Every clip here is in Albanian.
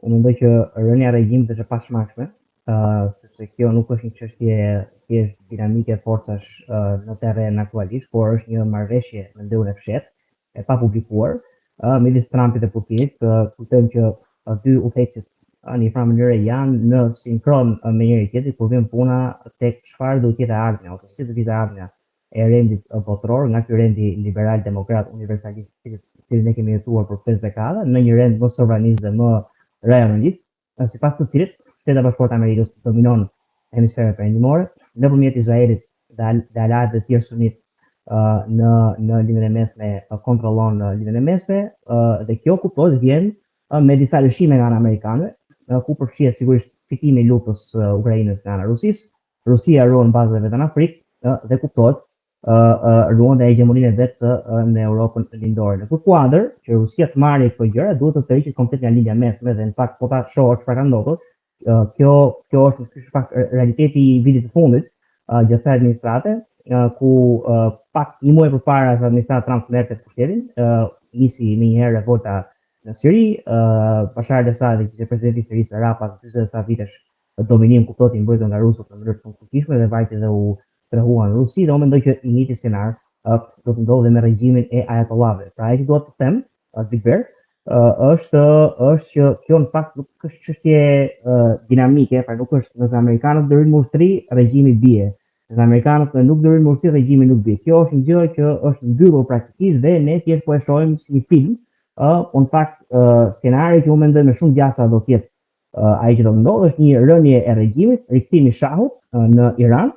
unë mendoj që rënia e regjimit është e pashmangshme, sepse kjo nuk është një çështje thjesht dinamike forcash në terren aktualisht, por është një marrëveshje në ndërun e fshehtë, e papublikuar, midis Trumpit dhe Putinit. Kujtojmë që dy udhëheqësit në një farë mënyrë janë në sinkron me njëri tjetrin kur vjen puna tek çfarë do të jetë ardhmja ose si do të jetë ardhmja e rendit botror, nga ky rendi liberal demokrat universalist i cilin ne kemi jetuar për 5 dekada, në një rend më sovranist dhe më rajonalist, sipas të cilit Shtetet e Bashkuara të Amerikës dominon hemisferën perëndimore, nëpërmjet Izraelit dhe aleatëve të tjerë sunit në lidhjen e mesme kontrollon lidhjen e mesme, dhe kjo kuptohet vjen me disa lëshime nga ana amerikanëve, ku përfshihet sigurisht fitimi i luftës Ukrainës nga ana Rusisë. Rusia ruan bazat e vet në Afrikë dhe kuptohet ruan dhe hegemoninë e vet në Europën lindore. Në këtë kuadër që Rusia të marrë këto gjëra, duhet të tërhiqet komplet nga lidhja mesme dhe në fakt po ta shohësh çfarë ka ndodhur. Kjo është në fakt realiteti i vitit të fundit gjatë kësaj administrate, ku pak një muaj përpara se administrata Trump merrte pushtetin, nisi më një herë revolta në Siri, Bashar al-Assad ishte presidenti i Sirisë pas 40 sa vitesh dominim kuptohet i mbrojtur nga rusët në mënyrë shumë fuqishme dhe vajti dhe u strehuan në Rusi, dhe unë mendoj që i njëjti skenar do të ndodhë me regjimin e ajatollave. Pra ai që dua të them, Big Bear, është që kjo në fakt nuk është çështje dinamike, pra nuk është nëse amerikanët do rinë në ushtri, regjimi bie. Nëse amerikanët nuk do rinë në ushtri, regjimi nuk bie. Kjo është një gjë që është mbyllur praktikisht dhe ne thjesht po e shohim si një film. Po në fakt skenari që unë mendoj me shumë gjasa do të jetë ai që do të ndodhë është një rënje e regjimit, rikthimi i shahut në Iran.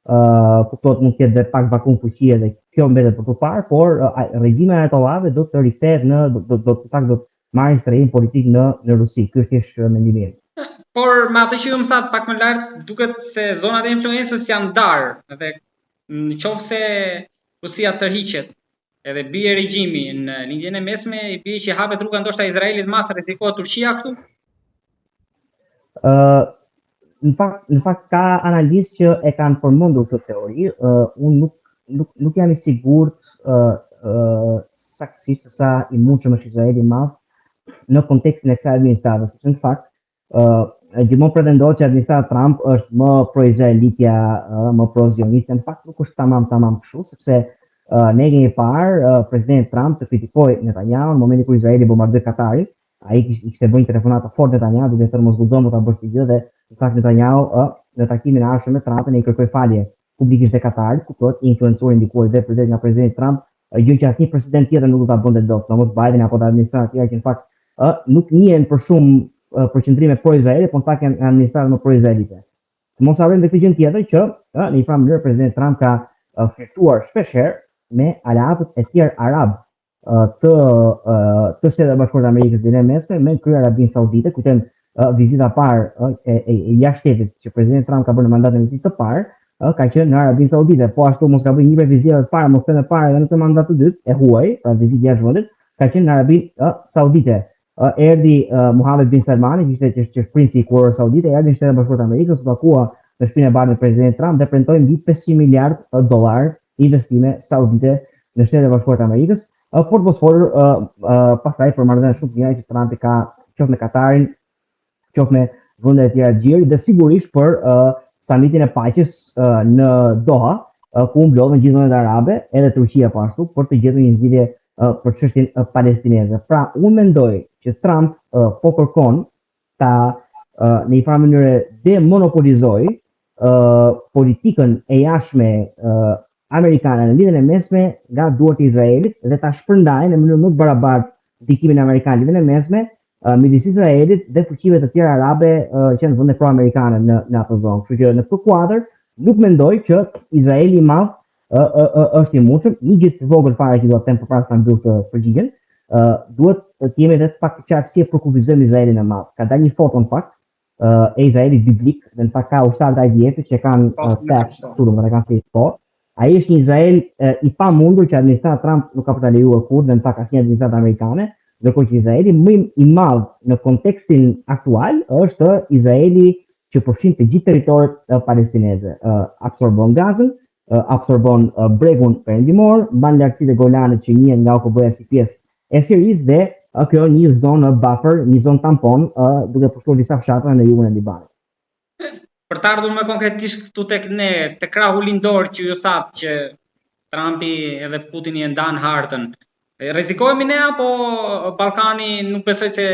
Kuptohet mund të ketë dhe pak vakum fuqie dhe kjo mbetet për të parë, por regjimi i ajatollave do të rikthehet do të marrë strehim politik në Rusi. Ky është thjesht mendimi im. Por me atë që ju më thatë pak më lart, duket se zonat e influencës janë darë dhe nëse Rusia tërhiqet edhe bie regjimi në lindjen e mesme, i bie që hapet rruga ndoshta Izraelit mas rrezikohet Turqia këtu? Në fakt ka analistë që e kanë përmendur këtë teori. Unë nuk jam i sigurt saktësisht se sa i mundshëm është Izraeli madh në kontekstin e kësaj administrate, sepse në fakt gjithmonë pretendohet që administrata Trump është më pro-izraelitja, më pro-zioniste. Në fakt nuk është tamam kështu, sepse ne kemi parë presidenti Trump të kritikoi Netanyahu në momentin kur Izraeli bombardoi Katarin. Ai kishte bërë një telefonatë fort Netanyahu duke thënë mos guxon do ta bësh këtë gjë, dhe në fakt Netanyahu në takimin e ardhshëm me Trumpin ai kërkoi falje publikisht te Katarit, kuptohet influencuar ndikuar dhe prezident nga presidenti Trump, gjë që asnjë president tjetër nuk do ta bënte dot, domos Biden apo administrata tjetër që në fakt nuk njihen për shumë përqendrime pro-izraeli, por në fakt janë administrata më pro-izraelite. Mos harrojmë këtë gjë tjetër që në një farë mënyrë presidenti Trump ka flirtuar shpeshherë me aleatët e tjerë arab të Shtetet e Bashkuara të Amerikës dhe mesme, me krye Arabinë Saudite. Kujtojmë vizita parë e jashtështetit që presidenti Trump ka bërë në mandatin e tij të parë, ka qenë në Arabinë Saudite. Po ashtu mos ka bërë një vizitave të para, mos të para edhe në mandatin e dytë e huaj, pra vizitë jashtëvendit, ka qenë në Arabinë Saudite. Erdhi Mohammed bin Salmani, që është princi i kurorë saudite, erdhi në Shtetet e Bashkuara të Amerikës, u takua në shtëpinë e bardhë me presidentin Trump dhe premtoi mbi $500 miliardë investime saudite në Shtetet e Bashkuara të Amerikës, por mos folur pastaj për marrëdhënie shumë të mira që Trumpi ka qoftë me Katarin, qoftë me vendet e tjera gjiri, dhe sigurisht për samitin e paqes në Doha, ku mblodhen gjithë vendet arabe, edhe Turqia po ashtu, për të gjetur një zgjidhje për çështjen palestineze. Pra, unë mendoj që Trump po kërkon ta në një farë mënyrë demonopolizoj politikën e jashtme amerikane në lidhjen e mesme nga duart e Izraelit dhe ta shpërndajë në mënyrë më të barabartë ndikimin amerikan në lidhjen e mesme midis Izraelit dhe fuqive të tjera arabe që janë vende pro-amerikane në atë zonë. Kështu që në këtë kuadër nuk mendoj që Izraeli i madh është i mundshëm. Një gjë të vogël fare që do të them përpara se ta mbyll të përgjigjen, duhet të jemi edhe pak të qartë si e përkufizojmë Izraelin e madh. Ka dalë një foto në fakt e Izraelit biblik, dhe në fakt ka ushtarët e IDF-it që kanë tash turun dhe kanë thënë po. Ai është një Izrael i pamundur që administrata Trump nuk ka për ta lejuar kurrë, dhe në fakt asnjë administratë amerikane, ndërkohë që Izraeli më i madh në kontekstin aktual është Izraeli që përfshin të gjithë territoret palestineze. Absorbon Gazën, absorbon bregun perëndimor, mban lartësitë e Golanit që njihen nga OKB si pjesë e Sirisë dhe kjo një zonë buffer, një zonë tampon, duke pushtuar disa fshatra në jugun e Libanit. Për të ardhur më konkretisht këtu tek ne, tek krahu lindor që ju thatë që Trumpi edhe Putini e ndan hartën, rrezikohemi ne apo Ballkani nuk besoj se